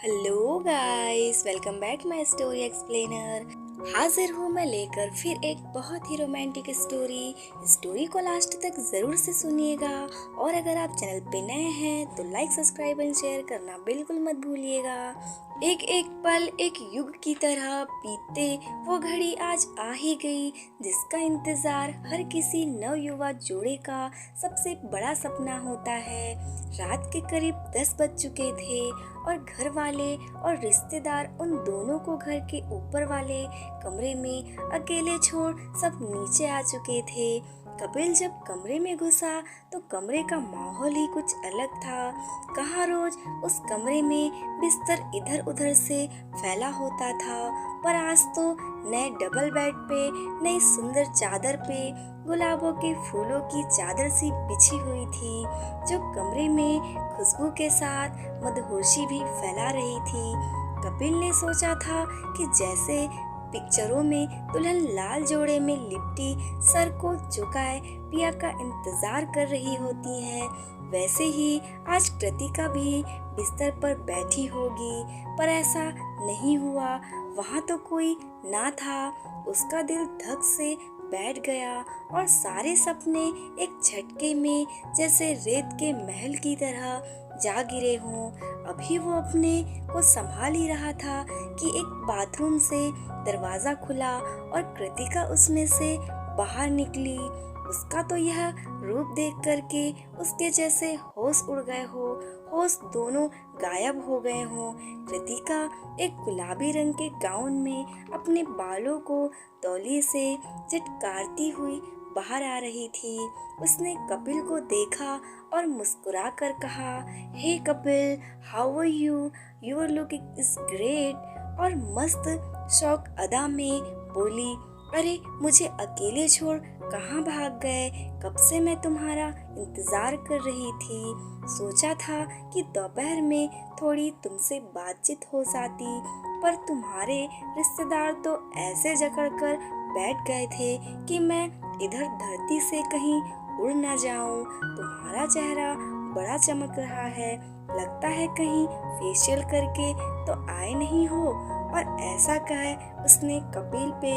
Hello guys, welcome back my story explainer. हाजिर हूँ मैं लेकर फिर एक बहुत ही रोमांटिक स्टोरी। स्टोरी को लास्ट तक जरूर से सुनिएगा और अगर आप चैनल पे नए हैं तो लाइक, सब्सक्राइब एंड शेयर करना बिल्कुल मत भूलिएगा। एक एक पल एक युग की तरह बीतते वो घड़ी आज आ ही गई, जिसका इंतजार हर किसी नवयुवा जोड़े का सबसे बड़ा सपना होता है। रात के करीब 10 बज चुके थे और घर वाले और रिश्तेदार उन दोनों को घर के ऊपर वाले कमरे में अकेले छोड़ सब नीचे आ चुके थे। कपिल जब कमरे में घुसा तो कमरे का माहौल ही कुछ अलग था। कहाँ रोज उस कमरे में बिस्तर इधर उधर से फैला होता था, पर आज तो नए डबल बेड पे, नई सुंदर चादर पे गुलाबों के फूलों की चादर सी बिछी हुई थी, जो कमरे में खुशबू के साथ मदहोशी भी फैला रही थी। कपिल ने सोचा था कि जैसे पिक्चरों में दुल्हन लाल जोड़े में लिपटी सर को झुकाए पिया का इंतजार कर रही होती है, वैसे ही आज कृतिका भी बिस्तर पर बैठी होगी। पर ऐसा नहीं हुआ, वहाँ तो कोई ना था। उसका दिल धक से बैठ गया और सारे सपने एक झटके में जैसे रेत के महल की तरह जा गिरे हों। अभी वो अपने को संभाल ही रहा था कि एक बाथरूम से दरवाजा खुला और कृतिका उसमें से बाहर निकली। उसका तो यह रूप देख करके उसके जैसे होश उड़ गए हो, होश दोनों गायब हो गए हों। कृतिका एक गुलाबी रंग के गाउन में अपने बालों को तौलिए से झटकारती हुई बाहर आ रही थी। उसने कपिल को देखा और मुस्कुरा कर कहा, hey Kapil, how are you? Your looking is great. और मस्त शौक अदा में बोली, अरे मुझे अकेले छोड़ कहाँ भाग गए? कब से मैं तुम्हारा इंतजार कर रही थी। सोचा था कि दोपहर में थोड़ी तुमसे बातचीत हो जाती, पर तुम्हारे रिश्तेदार तो ऐसे जकड़ कर बैठ गए थे कि मैं इधर धरती से कहीं उड़ ना जाऊं। तुम्हारा चेहरा बड़ा चमक रहा है, लगता है कहीं फेशियल करके तो आए नहीं हो। और ऐसा कहे उसने कपिल पे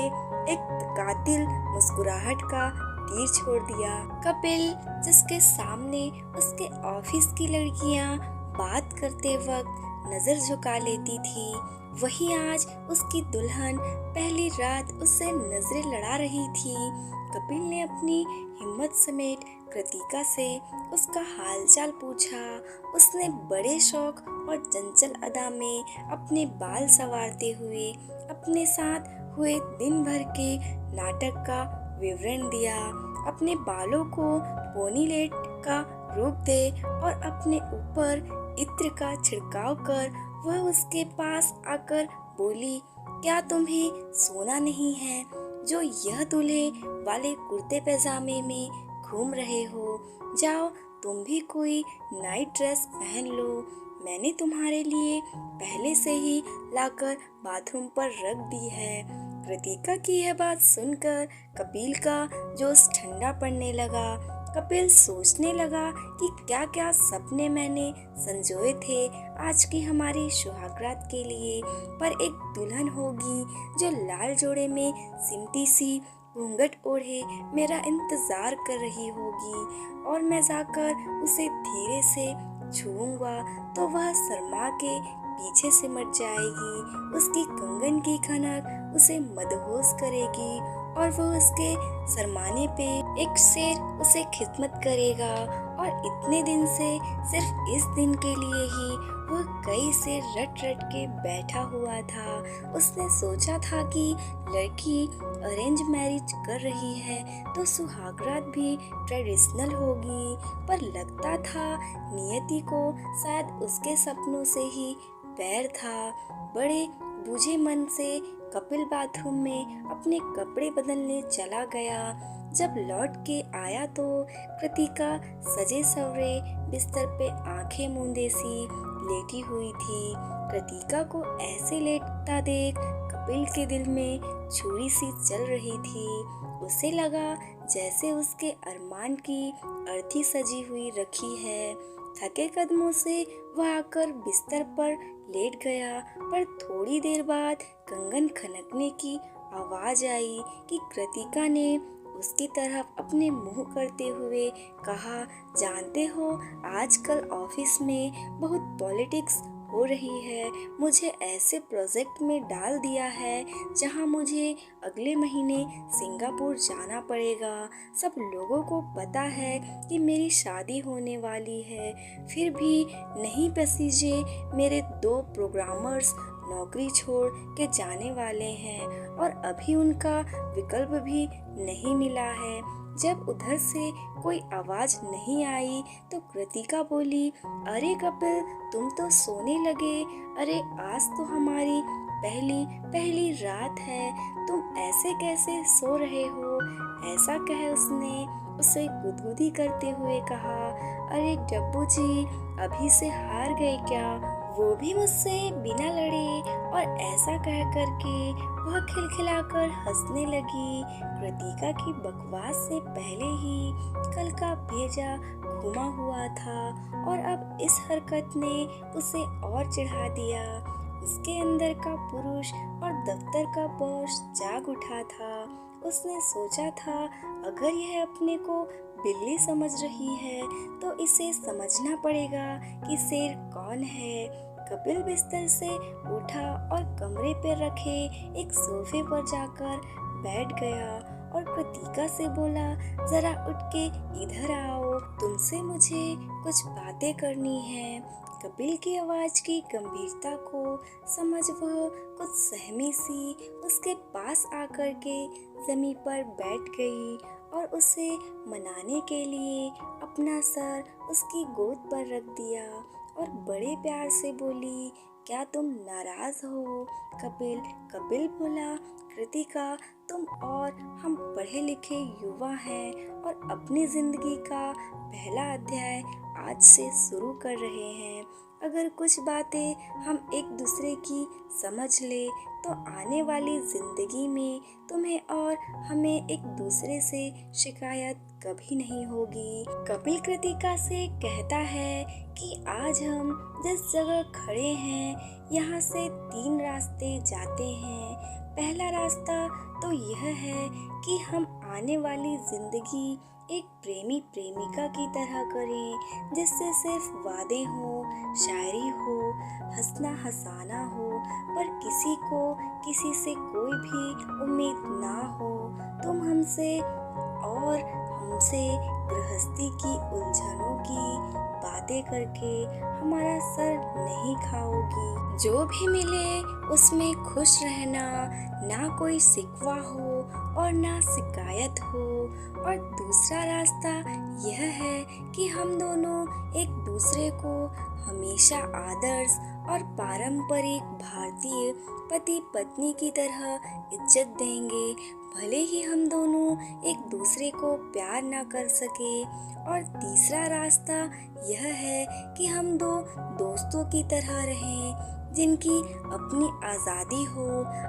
एक कातिल मुस्कुराहट का तीर छोड़ दिया। कपिल, जिसके सामने उसके ऑफिस की लड़कियां बात करते वक्त नजर झुका लेती थी, वही आज उसकी दुल्हन पहली रात उससे नजरें लड़ा रही थी। कपिल ने अपनी हिम्मत समेट कृतिका से उसका हालचाल पूछा। उसने बड़े शौक और चंचल अदा में अपने बाल संवारते हुए अपने साथ हुए दिन भर के नाटक का विवरण दिया। अपने बालों को पोनीलेट का रूप दे और अपने ऊपर इत्र का छिड़काव कर वह उसके पास आकर बोली, क्या तुम्हें सोना नहीं है जो यह दूल्हे वाले कुर्ते पैजामे में घूम रहे हो? जाओ तुम भी कोई नाइट ड्रेस पहन लो, मैंने तुम्हारे लिए पहले से ही लाकर बाथरूम पर रख दी है। कृतिका की यह बात सुनकर कपिल का जोश ठंडा पड़ने लगा। कपिल सोचने लगा कि क्या क्या सपने मैंने संजोए थे आज की हमारी सुहागरात के लिए, पर एक दुल्हन होगी जो लाल जोड़े में सिमटी सी घूंघट ओढ़े मेरा इंतजार कर रही होगी, और मैं जाकर उसे धीरे से छूऊंगा तो वह शर्मा के पीछे सिमट जाएगी। उसकी कंगन की खनक उसे मदहोश करेगी और वह उसके शरमाने पे एक शेर उसे खिदमत करेगा। और इतने दिन से सिर्फ इस दिन के लिए ही वह कई से रट रट के बैठा हुआ था। उसने सोचा था कि लड़की अरेंज मैरिज कर रही है तो सुहागरात भी ट्रेडिशनल होगी, पर लगता था नियति को शायद उसके सपनों से ही बैर था। बड़े बुझे मन से कपिल बाथरूम में अपने कपड़े बदलने चला गया। जब लौट के आया तो कृतिका सजे सवरे बिस्तर पे आंखें मूंदे सी लेटी हुई थी। कृतिका को ऐसे लेटता देख कपिल के दिल में छुरी सी चल रही थी। उसे लगा जैसे उसके अरमान की अर्थी सजी हुई रखी है। थके कदमों से वह आकर बिस्तर पर लेट गया, पर थोड़ी देर बाद कंगन खनकने की आवाज आई कि कृतिका ने उसकी तरफ अपने मुंह करते हुए कहा, जानते हो आजकल ऑफिस में बहुत पॉलिटिक्स हो रही है। मुझे ऐसे प्रोजेक्ट में डाल दिया है जहां मुझे अगले महीने सिंगापुर जाना पड़ेगा। सब लोगों को पता है कि मेरी शादी होने वाली है, फिर भी नहीं पसीजे मेरे 2 प्रोग्रामर्स नौकरी छोड़ के जाने वाले हैं और अभी उनका विकल्प भी नहीं मिला है। जब उधर से कोई आवाज नहीं आई तो कृतिका बोली, अरे कपिल, तुम तो सोने लगे। अरे आज तो हमारी पहली पहली रात है, तुम ऐसे कैसे सो रहे हो? ऐसा कह उसने उसे गुदगुदी करते हुए कहा, अरे डब्बू जी, अभी से हार गए क्या? वो भी मुझसे बिना लड़े। और ऐसा कह करके वह खिलखिलाकर हंसने लगी। कृतिका की बकवास से पहले ही कल का भेजा घुमा हुआ था और अब इस हरकत ने उसे और चिढ़ा दिया। उसके अंदर का पुरुष और दफ्तर का बॉस जाग उठा था। उसने सोचा था, अगर यह अपने को बिल्ली समझ रही है तो इसे समझना पड़ेगा कि शेर कौन है। कपिल बिस्तर से उठा और कमरे पर रखे एक सोफे पर जाकर बैठ गया और कृतिका से बोला, जरा उठ के इधर आओ, तुमसे मुझे कुछ बातें करनी है। कपिल की आवाज की गंभीरता को समझ वह कुछ सहमी सी उसके पास आकर के जमीन पर बैठ गई और उसे मनाने के लिए अपना सर उसकी गोद पर रख दिया और बड़े प्यार से बोली, क्या तुम नाराज हो? कपिल बोला, कृतिका, तुम और हम पढ़े लिखे युवा हैं और अपनी जिंदगी का पहला अध्याय आज से शुरू कर रहे हैं। अगर कुछ बातें हम एक दूसरे की समझ ले तो आने वाली जिंदगी में तुम्हें और हमें एक दूसरे से शिकायत कभी नहीं होगी। कपिल कृतिका से कहता है कि आज हम जिस जगह खड़े हैं यहाँ से 3 रास्ते जाते हैं। पहला रास्ता तो यह है कि हम आने वाली जिंदगी एक प्रेमी प्रेमिका की तरह करें, जिससे सिर्फ वादे हो, शायरी हो, हंसना हंसाना हो, पर किसी को किसी से कोई भी उम्मीद ना हो। तुम हमसे और हमसे गृहस्थी की उलझनों की बातें करके हमारा सर नहीं खाओगी। जो भी मिले उसमें खुश रहना, ना कोई शिकवा हो और ना शिकायत हो। और दूसरा रास्ता यह है कि हम दोनों एक दूसरे को हमेशा आदर्श और पारंपरिक भारतीय पति पत्नी की तरह इज्जत देंगे, भले ही हम दोनों एक दूसरे को प्यार ना कर सके। और तीसरा रास्ता यह है कि हम दो दोस्तों की तरह रहें, जिनकी अपनी आज़ादी हो,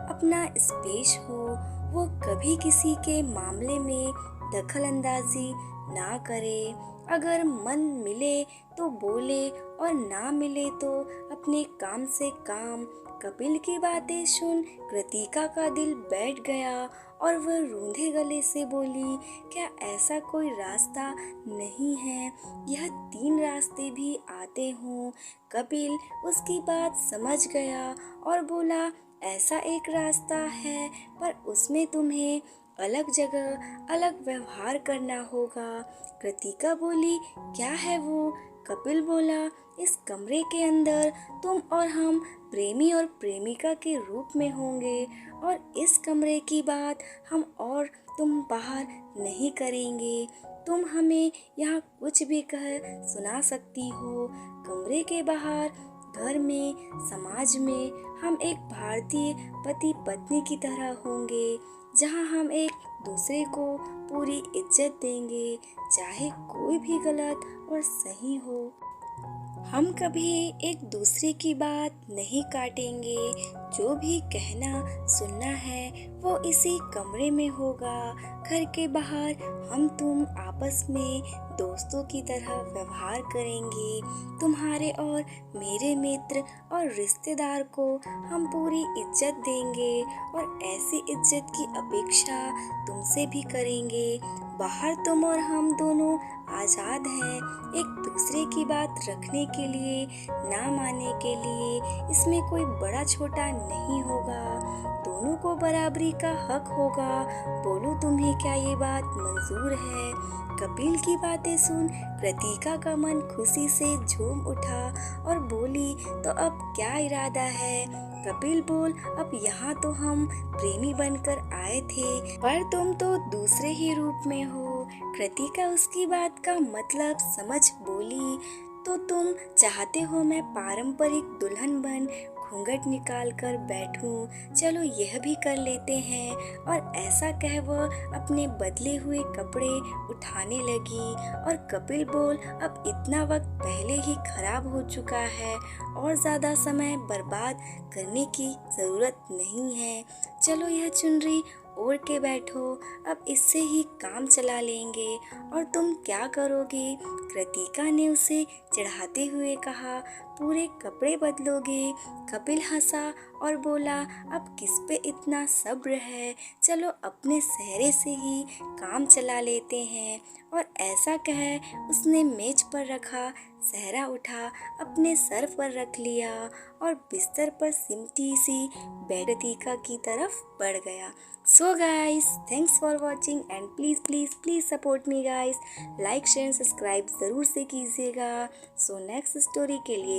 अपना स्पेस हो। वो कभी किसी के मामले में दखल अंदाजी ना करे। अगर मन मिले तो बोले और ना मिले तो अपने काम से काम। कपिल की बातें सुन कृतिका का दिल बैठ गया और वह रूंधे गले से बोली, क्या ऐसा कोई रास्ता नहीं है? यह 3 रास्ते भी आते हों। कपिल उसकी बात समझ गया और बोला, ऐसा एक रास्ता है, पर उसमें तुम्हें अलग जगह अलग व्यवहार करना होगा। कृतिका बोली, क्या है वो? कपिल बोला, इस कमरे के अंदर तुम और हम प्रेमी और प्रेमिका के रूप में होंगे और इस कमरे की बात हम और तुम बाहर नहीं करेंगे। तुम हमें यहाँ कुछ भी कह सुना सकती हो। कमरे के बाहर, घर में, समाज में हम एक भारतीय पति पत्नी की तरह होंगे, जहाँ हम एक दूसरे को पूरी इज्जत देंगे, चाहे कोई भी गलत और सही हो। हम कभी एक दूसरे की बात नहीं काटेंगे। जो भी कहना सुनना है वो इसी कमरे में होगा। घर के बाहर हम तुम आपस में दोस्तों की तरह व्यवहार करेंगे। तुम्हारे और मेरे मित्र और रिश्तेदार को हम पूरी इज्जत देंगे और ऐसी इज्जत की अपेक्षा तुमसे भी करेंगे। बाहर तुम और हम दोनों आज़ाद हैं, एक दूसरे की बात रखने के लिए, ना मानने के लिए। इसमें कोई बड़ा छोटा नहीं होगा, दोनों को बराबरी का हक होगा। बोलो, तुम्हें क्या ये बात मंजूर है? कपिल की बातें सुन कृतिका का मन खुशी से झूम उठा और बोली, तो अब क्या इरादा है? कपिल बोल, अब यहाँ तो हम प्रेमी बनकर आए थे, पर तुम तो दूसरे ही रूप में हो। कृतिका उसकी बात का मतलब समझ बोली, तो तुम चाहते हो मैं पारंपरिक दुल्हन बन घूंघट निकाल कर बैठूं? चलो यह भी कर लेते हैं। और ऐसा कह वह अपने बदले हुए कपड़े उठाने लगी। और कपिल बोल, अब इतना वक्त पहले ही खराब हो चुका है और ज़्यादा समय बर्बाद करने की ज़रूरत नहीं है। चलो यह चुनरी ओढ़ के बैठो, अब इससे ही काम चला लेंगे। और तुम क्या करोगे? कृतिका ने उसे चिढ़ाते हुए कहा, पूरे कपड़े बदलोगे? कपिल हंसा और बोला, अब किस पे इतना सब्र है, चलो अपने सहरे से ही काम चला लेते हैं। और ऐसा कह उसने मेज पर रखा सहरा उठा, अपने सर पर रख लिया और बिस्तर पर सिमटी सी कृतिका की तरफ बढ़ गया। So guys, thanks for watching and please please please support me guys. Like share subscribe ज़रूर से कीजिएगा। सो नेक्स्ट स्टोरी के लिए